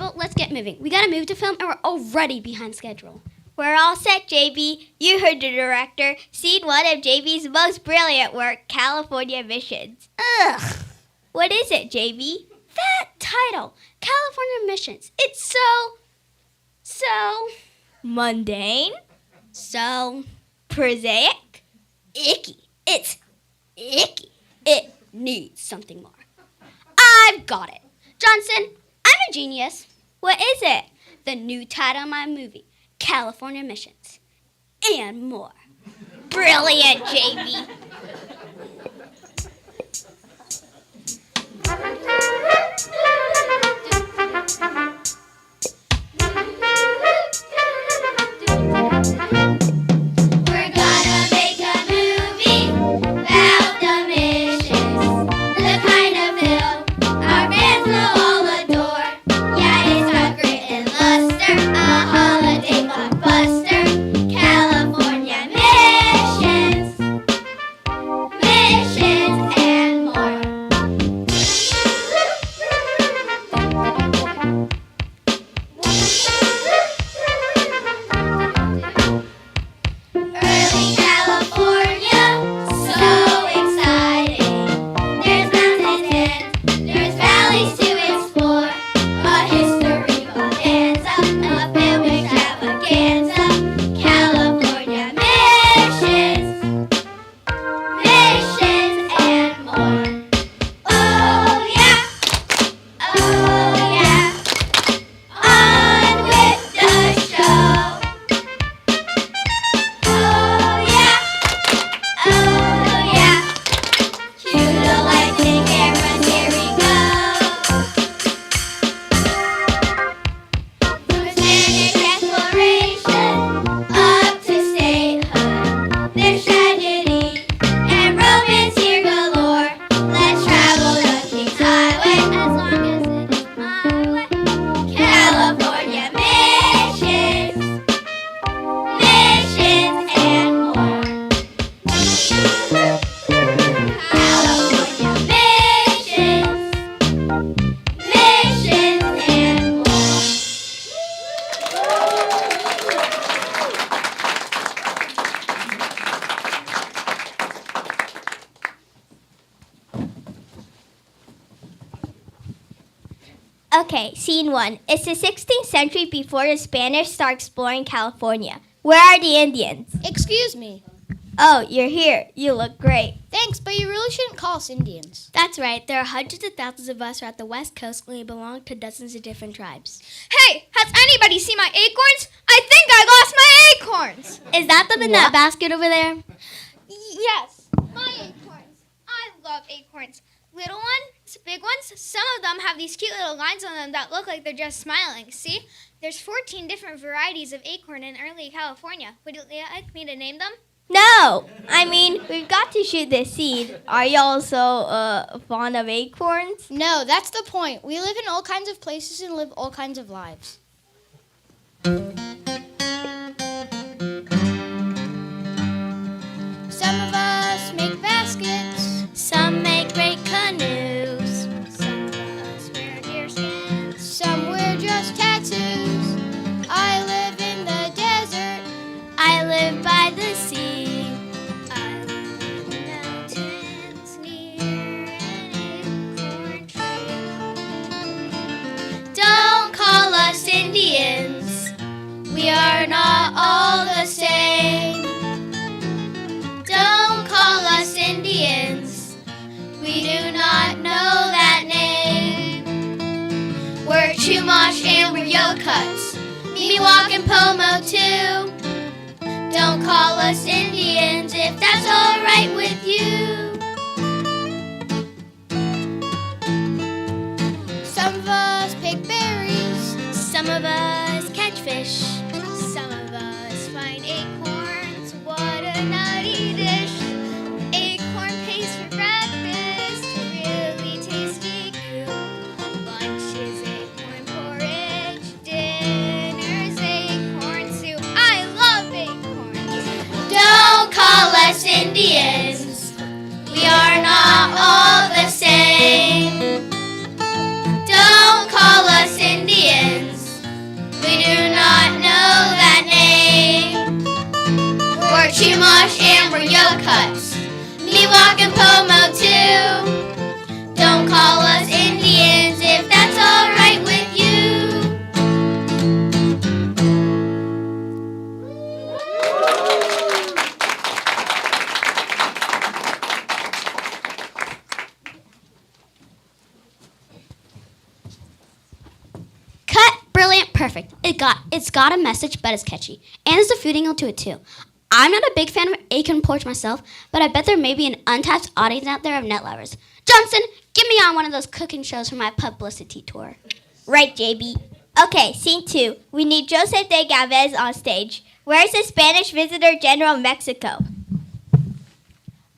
Michael, let's get moving. We gotta move to film and we're already behind schedule. We're all set, JB. You heard the director. Scene 1 of JB's most brilliant work, California Missions. Ugh. What is it, JB? That title, California Missions. It's so mundane? So Prosaic? icky. It's icky. It needs something more. I've got it. Johnson, I'm a genius. What is it? The new title of my movie, California Missions. And more. Brilliant, JB. Okay, scene 1. It's the 16th century before the Spanish start exploring California. Where are the Indians? Excuse me. Oh, you're here. You look great. Thanks, but you really shouldn't call us Indians. That's right. There are hundreds of thousands of us at the West Coast and we belong to dozens of different tribes. Hey, has anybody seen my acorns? I think I lost my acorns. Is that them in that basket over there? Yes, my acorns. I love acorns. Little ones, big ones, some of them have these cute little lines on them that look like they're just smiling. See? There's 14 different varieties of acorn in early California. Would you like me to name them? No! I mean, we've got to shoot this scene. Are you also fond of acorns? No, that's the point. We live in all kinds of places and live all kinds of lives. Some of us make baskets. Some make great canoes. Some of us wear deerskin. Some wear just tattoos. I live in the desert. I live by the sea. I live in the mountains near an acorn tree. Don't call us Indians. We are not all the same. Don't call us Indians. We do not know that name. We're Chumash and we're Yokuts. Miwok and Pomo too. Don't call us Indians if that's all right with you. Some of us pick berries. Some of us catch fish. Some of us find acorns. What a nutty dish. Acorn paste for breakfast. Really tasty too. Lunch is acorn porridge. Dinner's acorn soup. I love acorns. Don't call us Indians. We are not all the same. Don't call us Indians. Miwok and Pomo too. Don't call us Indians if that's all right with you. Cut, brilliant, perfect. It's got a message, but it's catchy. And there's a food angle to it too. I'm not a big fan of Acorn Porch myself, but I bet there may be an untapped audience out there of net lovers. Johnson, get me on one of those cooking shows for my publicity tour. Right, JB. Okay, scene 2. We need Joseph de Gavez on stage. Where's the Spanish Visitor General of Mexico?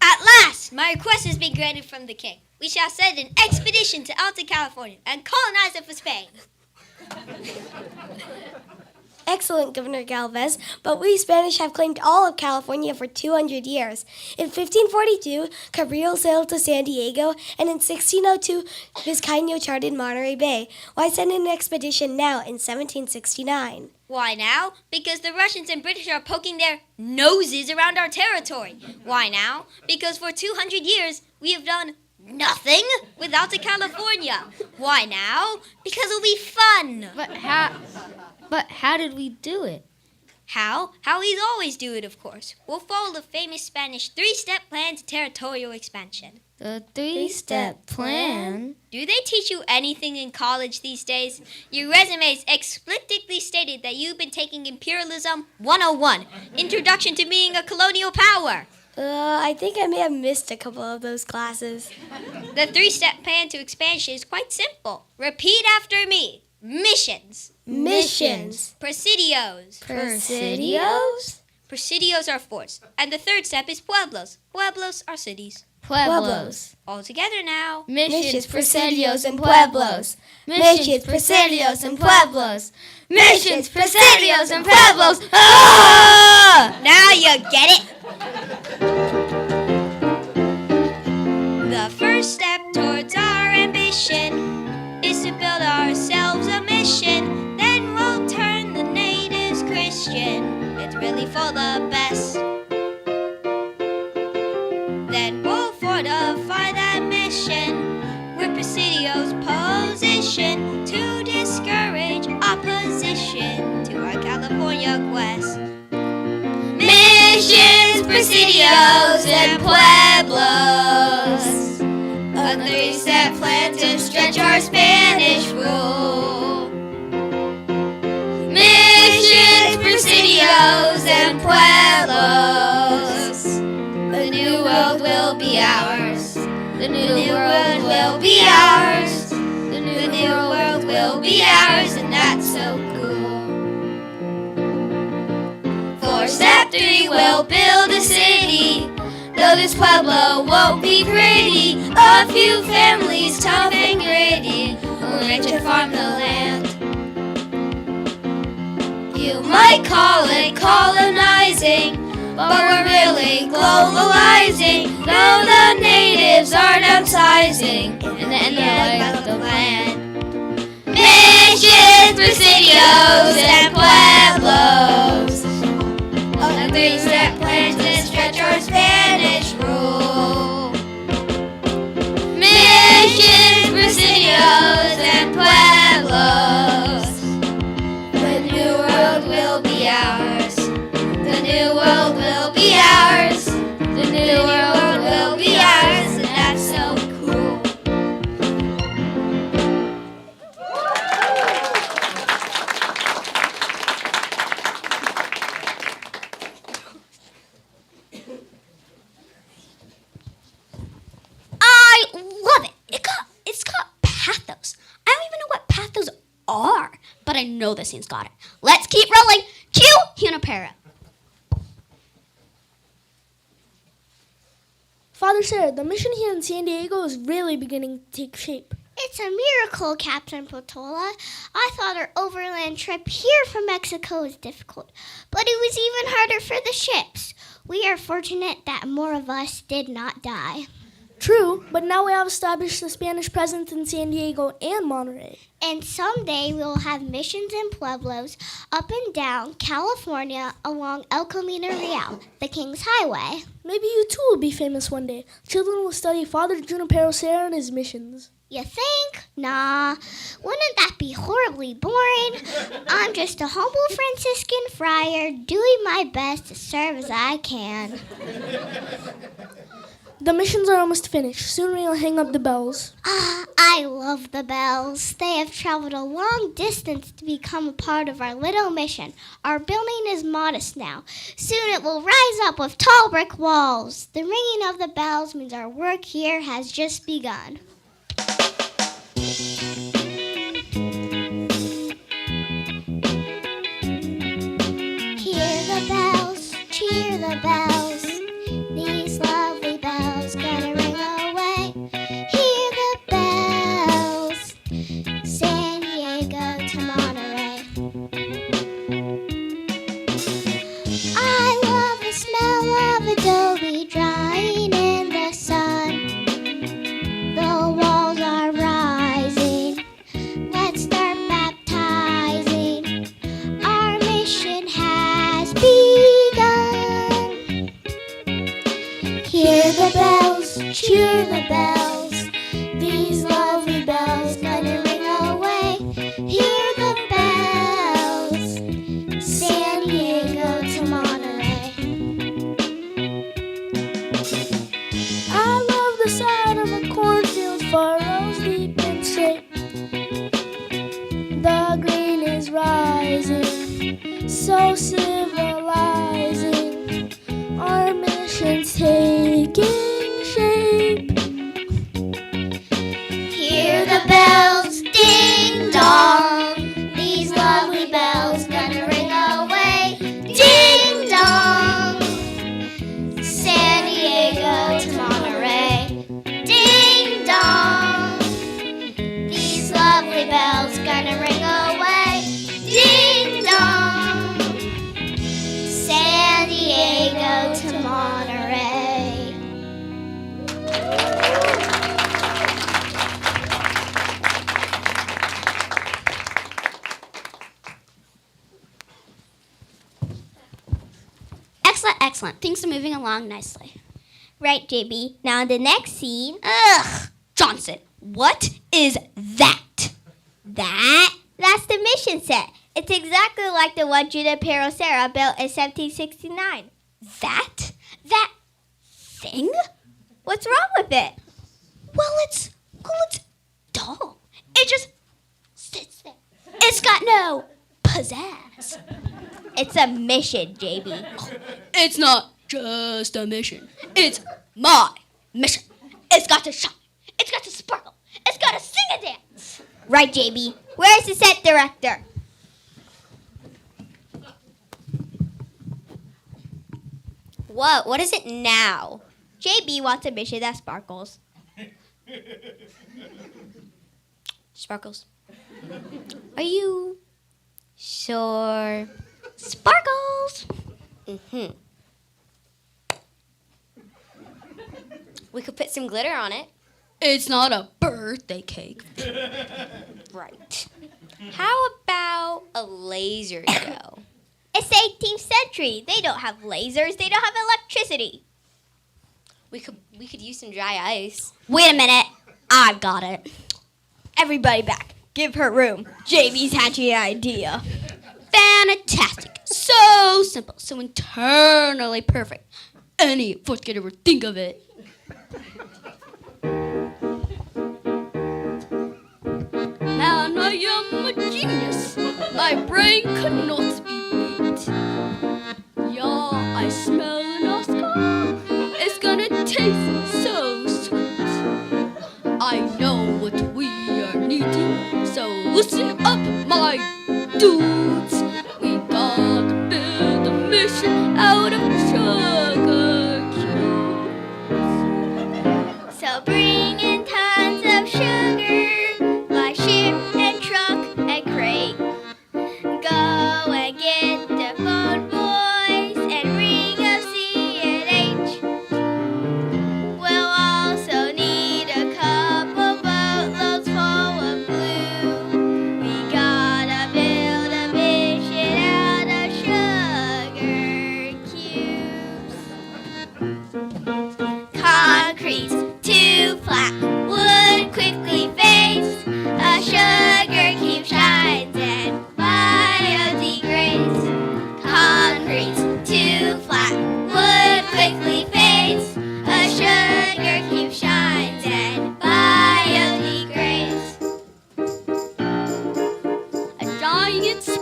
At last, my request has been granted from the king. We shall send an expedition to Alta California and colonize it for Spain. Excellent, Governor Galvez, but we Spanish have claimed all of California for 200 years. In 1542, Cabrillo sailed to San Diego, and in 1602, Vizcaino charted Monterey Bay. Why send an expedition now in 1769? Why now? Because the Russians and British are poking their noses around our territory. Why now? Because for 200 years, we have done nothing with Alta California. Why now? Because it'll be fun. But how did we do it? How? How we always do it, of course. We'll follow the famous Spanish 3-step plan to territorial expansion. The 3-step plan? Do they teach you anything in college these days? Your resumes explicitly stated that you've been taking Imperialism 101, Introduction to Being a Colonial Power. I think I may have missed a couple of those classes. The 3-step plan to expansion is quite simple. Repeat after me. Missions. Missions. Presidios. Presidios? Presidios are forts. And the 3rd step is pueblos. Pueblos are cities. Pueblos. All together now. Missions, presidios, and pueblos. Missions, presidios, and pueblos. Missions, presidios, and pueblos. Ah! Now you get it. The first step towards our ambition is to build ourselves a mission. Then we'll turn the natives Christian. It's really for the best. Then we'll fortify that mission with Presidio's position to discourage opposition to our California quest. Missions, Presidios, and Pueblos. A 3-step plan to stretch our Spanish rule. Missions, Presidios, and Pueblos. The new world will be ours. The new world will be ours. The new world will be ours, and that's so cool. For step 3, we'll build a city. Though this pueblo won't be pretty, a few families tough and gritty will rent and farm the land. You might call it colonizing, but we're really globalizing. Though the natives are downsizing, in the end that's the plan. Missions, Presidios, and Pueblos. A 3-step plan to stretch our Spanish rule. Missions, Presidios, and Pueblos. The new world will be ours. The new world will be ours. The new world will be ours, and that's so cool. I love it. It's got pathos. I don't even know what pathos are, but I know the scene's got it. Let's keep rolling. Cue Junipero. Father Sarah, the mission here in San Diego is really beginning to take shape. It's a miracle, Captain Potola. I thought our overland trip here from Mexico was difficult, but it was even harder for the ships. We are fortunate that more of us did not die. True, but now we have established the Spanish presence in San Diego and Monterey. And someday we will have missions and pueblos up and down California along El Camino Real, the King's Highway. Maybe you too will be famous one day. Children will study Father Junipero Serra and his missions. You think? Nah, wouldn't that be horribly boring? I'm just a humble Franciscan friar doing my best to serve as I can. The missions are almost finished. Soon we'll hang up the bells. Ah, I love the bells. They have traveled a long distance to become a part of our little mission. Our building is modest now. Soon it will rise up with tall brick walls. The ringing of the bells means our work here has just begun. Hear the bells, cheer the bells. These lovely bells gonna ring away. Hear the bells, San Diego to Monterey. I love the smell of adobe drying in the sun. The walls are rising. Let's start baptizing. Our mission has begun. Hear the bells, cheer the bells. These lovely bells gonna ring away. Hear the bells, San Diego to Monterey. I love the sight of a cornfield furrows deep and straight. The green is rising, so civilizing. Our mission's taking shape. Hear the bells, ding dong. These lovely bells gonna ring away. Ding dong. San Diego to Monterey. Ding dong. These lovely bells gonna ring away. Ding dong. San Diego to Monterey. Excellent, excellent. Things are moving along nicely. Right, JB. Now in the next scene. Ugh! Johnson, what is that? That's the mission set. It's exactly like the one Junipero Serra built in 1769. That thing? What's wrong with it? Well, it's dull. It just sits there. It's got no pizzazz. It's a mission, JB. It's not just a mission. It's my mission. It's got to shine. It's got to sparkle. It's got to sing and dance. Right, JB. Where's the set director? What is it now? JB wants a mission that sparkles. Sparkles. Are you sure? Sparkles. Mm-hmm. We could put some glitter on it. It's not a birthday cake. Right. How about a laser show? It's the 18th century. They don't have lasers. They don't have electricity. We could use some dry ice. Wait a minute. I've got it. Everybody back. Give her room. JB's hatching an idea. Fantastic. So simple. So internally perfect. Any fourth grader would think of it. Man, I am a genius. My brain cannot be beat. Yeah, I smell an Oscar. It's gonna taste so sweet. I know what we are needing, so listen up, my dudes. We gotta build a mission out of sugar cubes. So bring in tons of sugar by ship and truck and crate. Go and get the phone boys and ring up C&H. We'll also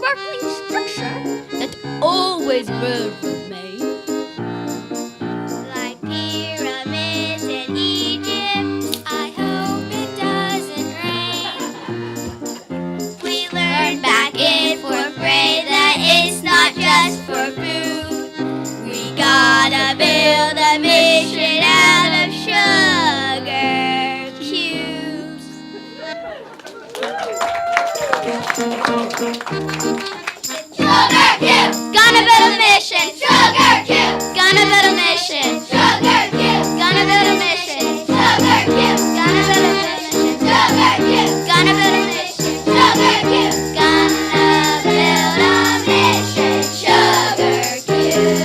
sparkling structure that always will remain. Like pyramids in Egypt, I hope it doesn't rain. We learned back in fourth grade that it's not just for food. We gotta build a mission out of sugar cubes. Sugar cubes! Gonna build a mission! Sugar cubes! Gonna build a mission! Sugar cubes! Gonna build a mission! Sugar cubes! Gonna build a mission! Sugar cubes! Gonna build a mission! Sugar cubes! Gonna build a mission! Sugar cubes!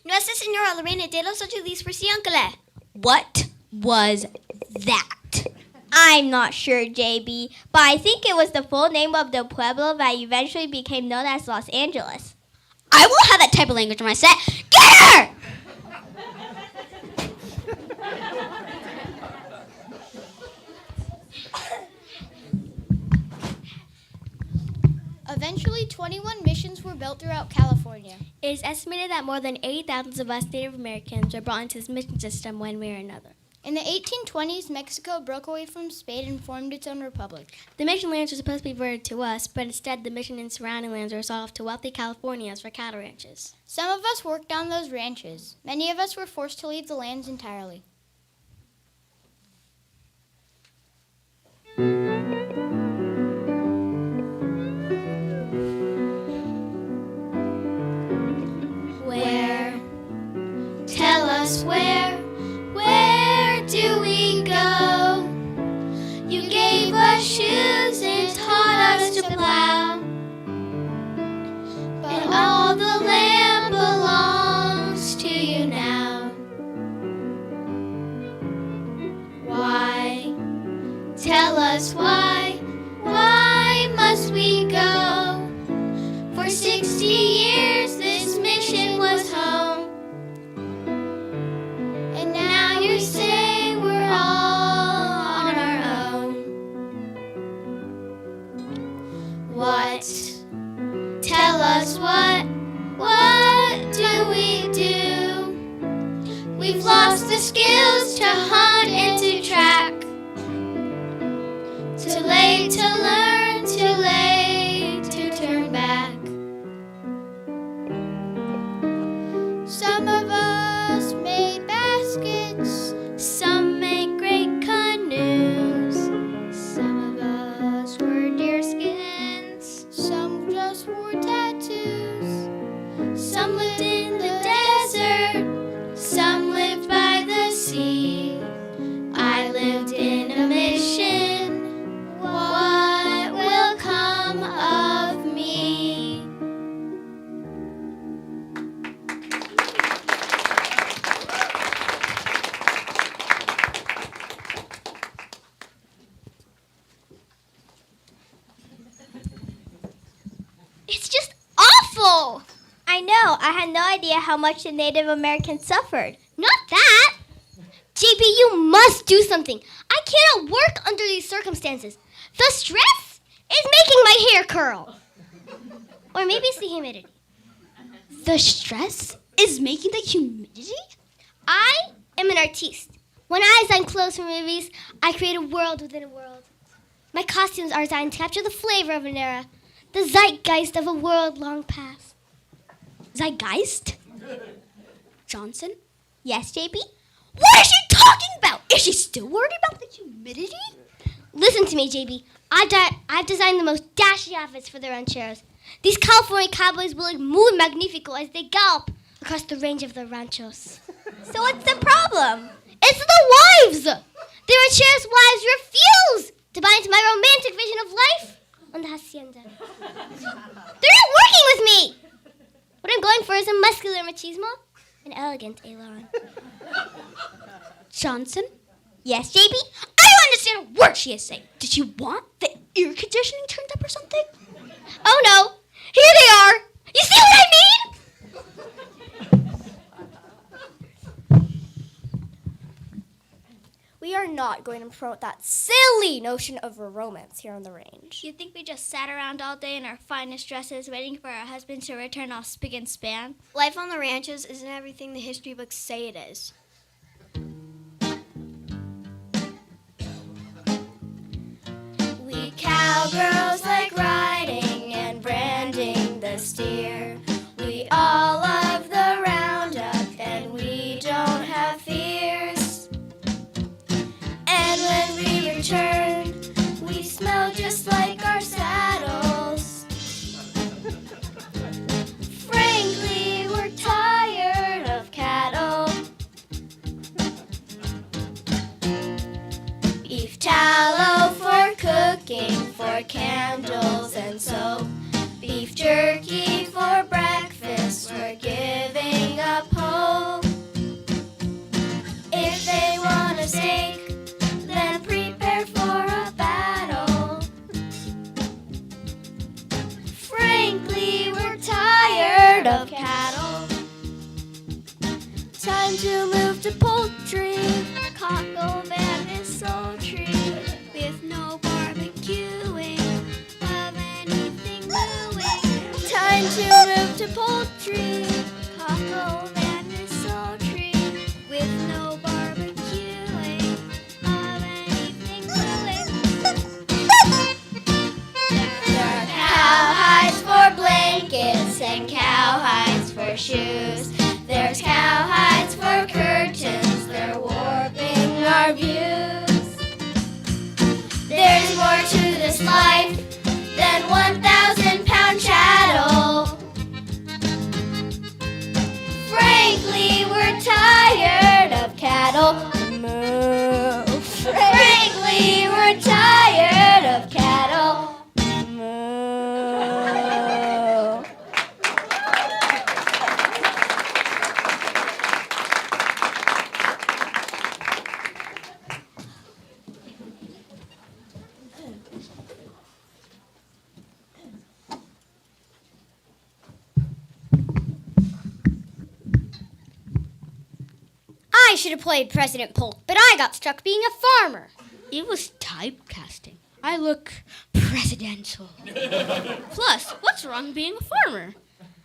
Nuestra Señora la Reina de los Ángeles por siempre. What was that? I'm not sure, JB, but I think it was the full name of the pueblo that eventually became known as Los Angeles. I won't have that type of language on my set. Get her! Eventually, 21 missions were built throughout California. It is estimated that more than 80,000 of us Native Americans were brought into this mission system one way or another. In the 1820s, Mexico broke away from Spain and formed its own republic. The mission lands were supposed to be reverted to us, but instead the mission and surrounding lands were sold off to wealthy Californians for cattle ranches. Some of us worked on those ranches. Many of us were forced to leave the lands entirely. Where? Tell us where do we go? You gave us shoes and taught us to plow, but all the land belongs to you now. Why? Tell us why must we go? For 60 years this mission was home, and now you're saying we're all on our own. What? Tell us what do we do? We've lost the skills to hunt and to track. Too late to learn, too late to turn back. Some of us made baskets, some made great canoes. Some of us were deerskins, some just wore tattoos. Some lived in the desert, some lived by the sea. I lived in a mission. What will come of me? It's just awful. I know. I had no idea how much the Native Americans suffered. Not that. JP, you must do something. I cannot work under these circumstances. The stress is making my hair curl. Or maybe it's the humidity. The stress is making the humidity? I am an artiste. When I design clothes for movies, I create a world within a world. My costumes are designed to capture the flavor of an era, the zeitgeist of a world long past. Zeitgeist? Johnson? Yes, JP? What is she talking about? Is she still worried about the humidity? Listen to me, JB. I've designed the most dashing outfits for the rancheros. These California cowboys will look muy magnifico as they gallop across the range of the ranchos. So what's the problem? It's the wives! The rancheros' wives refuse to buy into my romantic vision of life on the hacienda. They're not working with me! What I'm going for is a muscular machismo, an elegant elan. Johnson? Yes, JB? I don't understand a word she is saying. Did you want the air conditioning turned up or something? Oh no! Here they are! You see what I mean? We are not going to promote that silly notion of a romance here on the range. You think we just sat around all day in our finest dresses waiting for our husbands to return all spick and span? Life on the ranches isn't everything the history books say it is. We cowgirls like riding and branding the steer. We all love the roundup and we don't have fears. And when we return, we smell just like our saddles. Frankly, we're tired of cattle. Beef tallow for cooking, for candles and soap. Beef jerky for breakfast, we're giving up hope. If they want a steak, then prepare for a battle. Frankly, we're tired of cattle. Time to move to poultry. Cockle van is sultry, with no barbecuing of anything brewing. Time to move to poultry. Cockle van is sultry, with no barbecuing of anything brewing. There are cowhides for blankets and cowhides for shoes. There's cowhides for curtains, they're warping our views. There's more to this life than 1,000-pound chattel. Frankly, we're tired of cattle. Moo. Frankly, we're tired of cattle. Moo. I should have played President Polk, but I got stuck being a farmer. It was typecasting. I look presidential. Plus, what's wrong being a farmer?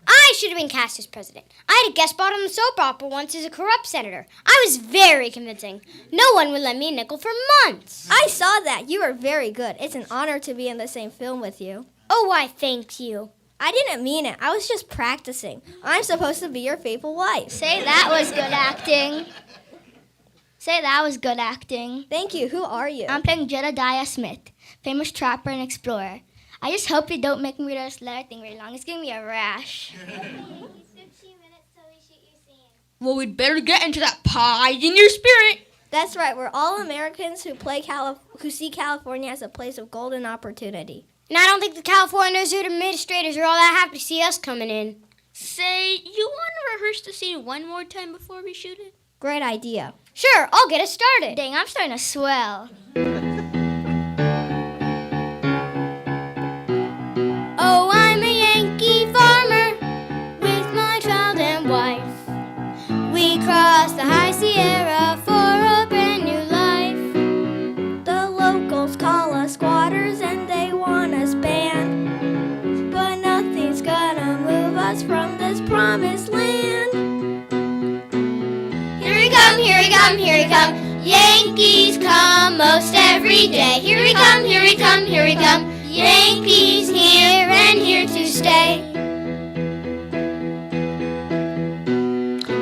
I should have been cast as president. I had a guest spot on the soap opera once as a corrupt senator. I was very convincing. No one would lend me a nickel for months. I saw that. You were very good. It's an honor to be in the same film with you. Oh, why, thank you. I didn't mean it. I was just practicing. I'm supposed to be your faithful wife. Say that was good acting. Say that was good acting. Thank you. Who are you? I'm playing Jedediah Smith, famous trapper and explorer. I just hope you don't make me read this letter thing very long. It's giving me a rash. 15 minutes till we shoot your scene. Well, we'd better get into that pie in your spirit. That's right. We're all Americans who who see California as a place of golden opportunity. And I don't think the California Zoo administrators are all that happy to see us coming in. Say, you want to rehearse the scene one more time before we shoot it? Great idea. Sure, I'll get us started. Dang, I'm starting to swell. Oh, I'm a Yankee farmer with my child and wife. We crossed the high Sierra for a brand new life. The locals call us squatters and they want us banned. But nothing's gonna move us from this promised land. Here we come, here we come, here we come. Yankees come most every day. Here we come, here we come, here we come. Yankees here and here to stay.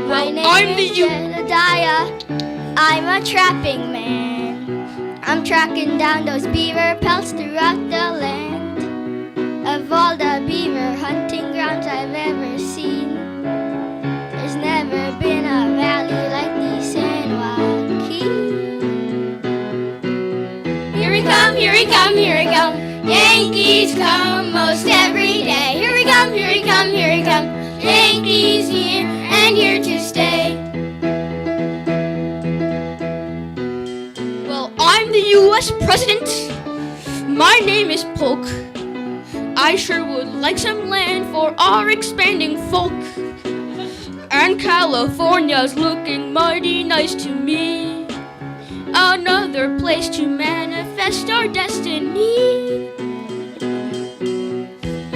My name is Jedediah. I'm a trapping man. I'm tracking down those beaver pelts throughout the land of all all the beaver hunting grounds I've ever seen. There's never been a valley like the San Joaquin. Here we come, here we come, here we come. Yankees come most every day. Here we come, here we come, here we come. Yankees here and here to stay. Well, I'm the U.S. President. My name is Polk. I sure would like some land for our expanding folk. And California's looking mighty nice to me. Another place to manifest our destiny.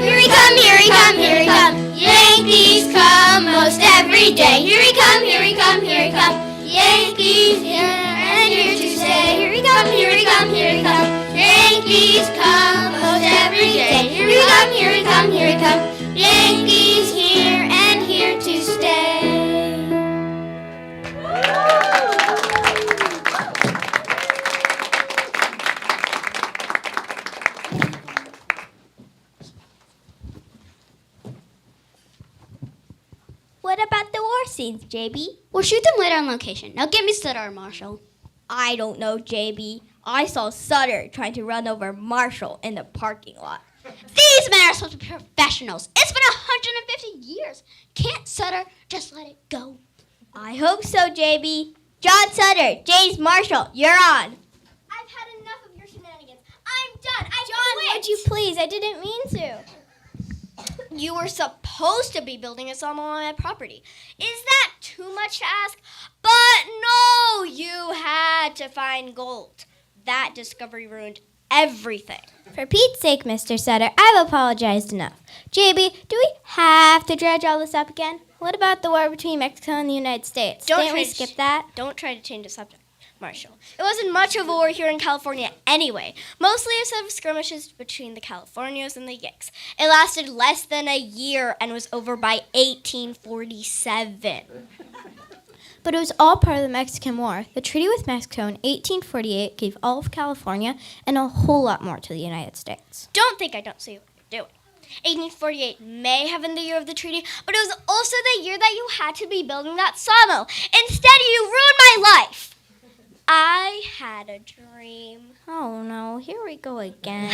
Here we come, here we come, here we come. Yankees come most every day. Here we come, here we come, here we come. Yankees here and here to stay. Here we come, here we come, here we come. Yankees come most every day. Here we come, here we come, here we come. Yankees here and here to stay. What about the war scenes, JB? We'll shoot them later on location. Now get me Sutter, Marshall. I don't know, JB. I saw Sutter trying to run over Marshall in the parking lot. These men are supposed to be professionals. It's been 150 years. Can't Sutter just let it go? I hope so, JB. John Sutter, James Marshall, you're on. I've had enough of your shenanigans. I'm done. I John, quit. would you please? I didn't mean to. You were supposed to be building a sawmill on my property. Is that too much to ask? But no, you had to find gold. That discovery ruined everything. For Pete's sake, Mr. Sutter, I've apologized enough. JB, do we have to dredge all this up again? What about the war between Mexico and the United States? Didn't we skip that? Don't try to change the subject, Marshall. It wasn't much of a war here in California anyway. Mostly a set of skirmishes between the Californios and the Yanks. It lasted less than a year and was over by 1847. But it was all part of the Mexican War. The treaty with Mexico in 1848 gave all of California and a whole lot more to the United States. Don't think I don't see what you're doing. 1848 may have been the year of the treaty, but it was also the year that you had to be building that sawmill. Instead, you ruined my life. I had a dream. Oh no, here we go again.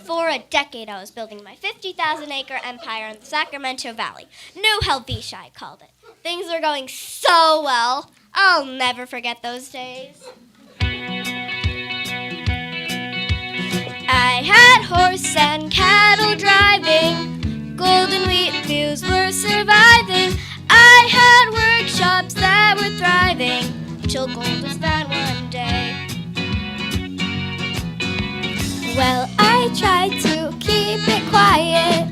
For a decade, I was building my 50,000-acre empire in the Sacramento Valley. New Helvetia, I called it. Things were going so well. I'll never forget those days. I had horse and cattle driving. Golden wheat fields were surviving. I had workshops that were thriving. Till gold was found one day. Well, I tried to keep it quiet,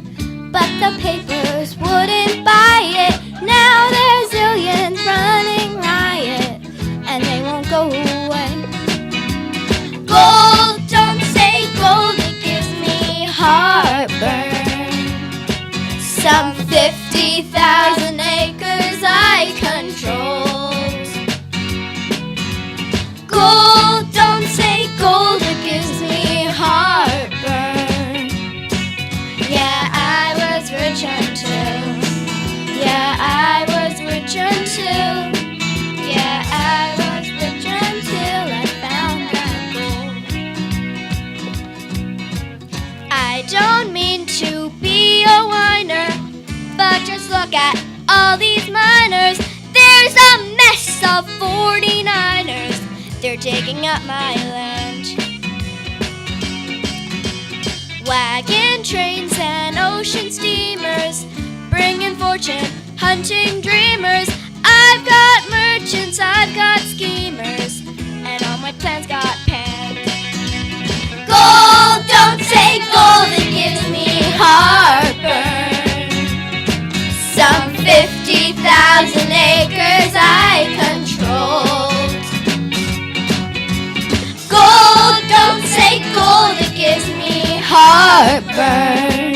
but the papers wouldn't buy it. Now there's zillions running riot, and they won't go away. Gold, don't say gold, it gives me heartburn. Some 50,000 acres I controlled. Gold, don't say gold, it gives me heartburn. Yeah, I was rich until. Yeah, I was rich until. Yeah, I was rich until I found that gold. I don't mean to be a whiner, but just look at all these miners. There's a mess of 49ers. They're taking up my land. Wagon trains and ocean steamers, bringing fortune, hunting dreamers. I've got merchants, I've got schemers, and all my plans got panned. Gold, don't say gold, it gives me heartburn. Some 50,000 acres I controlled. Gold, don't say gold, it gives me heartburn.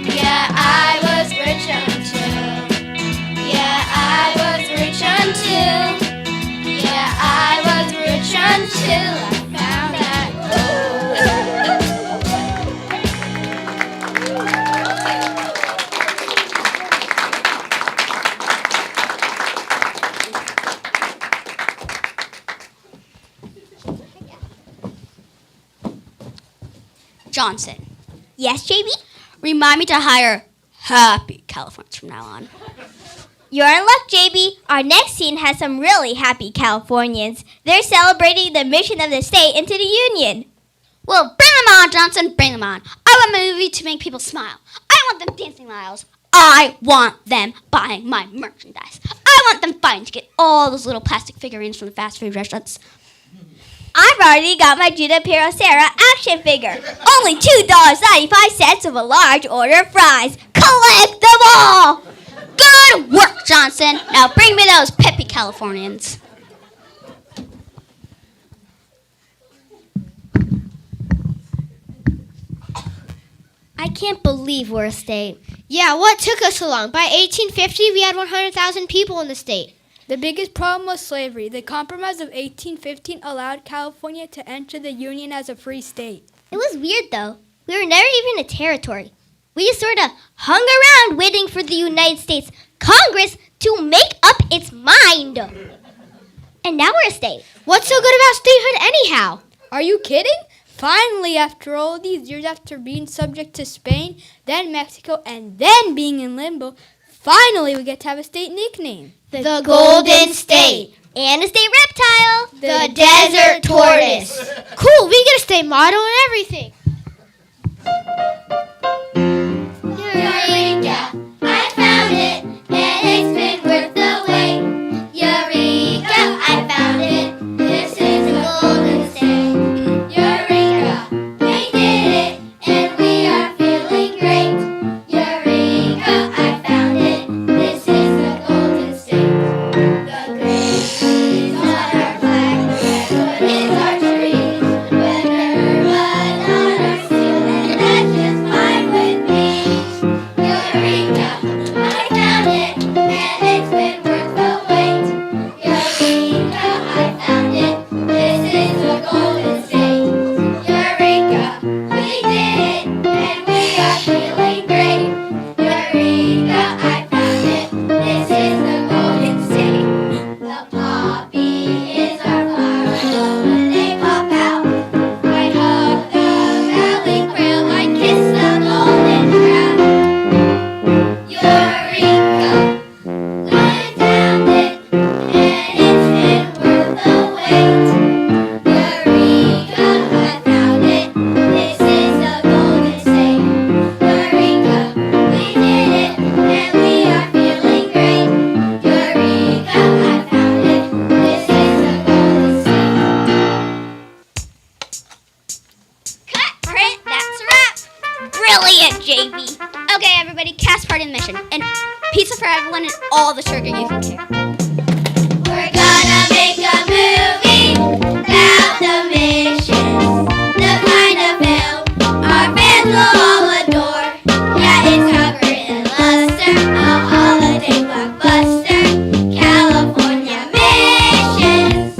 Yeah, I was rich until. Yeah, I was rich until. Yeah, I was rich until I found that gold. Johnson. Yes, JB? Remind me to hire happy Californians from now on. You're in luck, JB. Our next scene has some really happy Californians. They're celebrating the mission of the state into the Union. Well, bring them on, Johnson. Bring them on. I want my movie to make people smile. I want them dancing aisles. I want them buying my merchandise. I want them fighting to get all those little plastic figurines from the fast food restaurants. I've already got my Judah Piero Sarah action figure. Only $2.95 of a large order of fries. Collect them all! Good work, Johnson. Now bring me those peppy Californians. I can't believe we're a state. Yeah, what took us so long? By 1850, we had 100,000 people in the state. The biggest problem was slavery. The Compromise of 1815 allowed California to enter the Union as a free state. It was weird, though. We were never even a territory. We just sort of hung around waiting for the United States Congress to make up its mind. And now we're a state. What's so good about statehood anyhow? Are you kidding? Finally, after all these years, after being subject to Spain, then Mexico, and then being in limbo, finally we get to have a state nickname. The Golden State. And a state reptile. The Desert Tortoise. Cool, we get a state motto and everything. Eureka! I found it, and it's been worth the wait. Eureka! I found it. This is the Golden State. Eureka! We did it, and we are feeling great. Eureka! I found it. This is the Golden State. The green is on our flag, the redwood is our tree. Whether mud on our seal, and that's just fine with me. Eureka! I found it, and it's been worth the wait. Eureka! I found it. This is the Golden State. Eureka! We did it, and we are feeling great. Eureka! I found it. This is the Golden State. The poppy is our flower. When they pop out, I hug the valley quail. I kiss the golden crown. Eureka! I found it, and it's been worth the wait. Eureka! I found it. This is the Golden State. Eureka! We did it, and we are feeling great. Eureka! I found it. This is the Golden State. Cut, print, that's a wrap. Brilliant, JB. Okay, everybody, cast party in the mission. And pizza for everyone and all the sugar you can carry. We're gonna make a movie about the mission, the kind of film our fans will all adore. Yeah, it's covered in luster, a holiday blockbuster. California missions,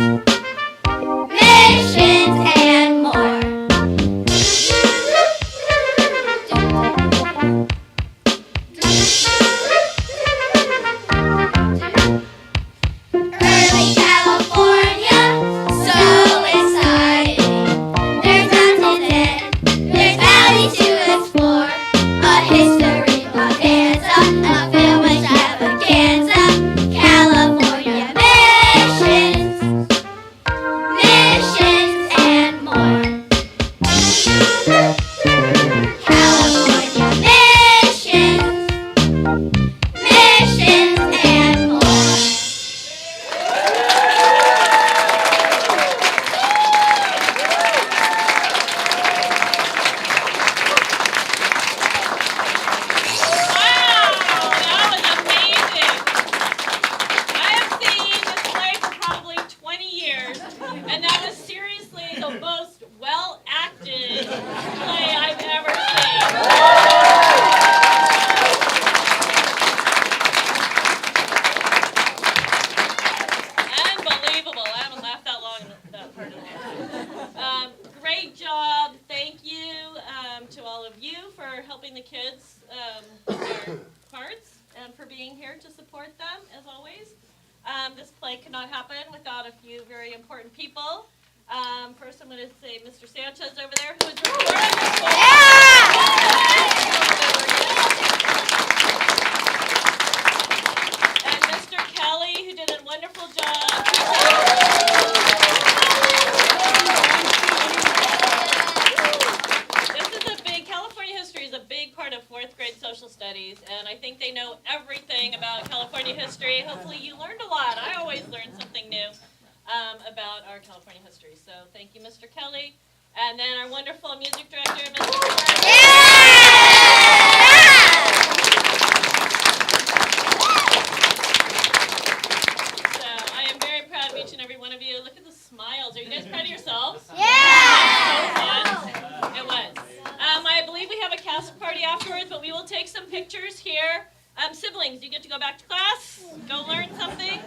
missions and more. Early California, so exciting. There's mountains and there's valleys to explore. A history bonanza, a film extravaganza. California missions, missions and more. California missions, missions and more. Wow, that was amazing. I have seen this play for probably 20 years, and that was seriously the most well-acted play I've ever seen. Unbelievable. I haven't laughed that long in that part of it. Great job. Thank you to all of you for helping the kids with their parts and for being here to support them, as always. This play could not happen without a few very important people. First, I'm going to say Mr. Sanchez over there, who is recording this for and Mr. Kelly, who did a wonderful job. California history is a big part of 4th grade social studies, and I think they know everything about California history. Hopefully you learned a lot. I always learn something new about our California history. So thank you, Mr. Kelly. And then our wonderful music director, Mr. So I am very proud of each and every one of you. Look at the smiles. Are you guys proud of yourselves? Yeah! It was. I believe we have a cast party afterwards, but we will take some pictures here. Siblings, you get to go back to class, go learn something.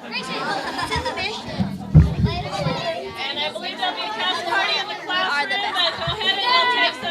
And I believe there'll be a cast party in the classroom, but go ahead and we'll take some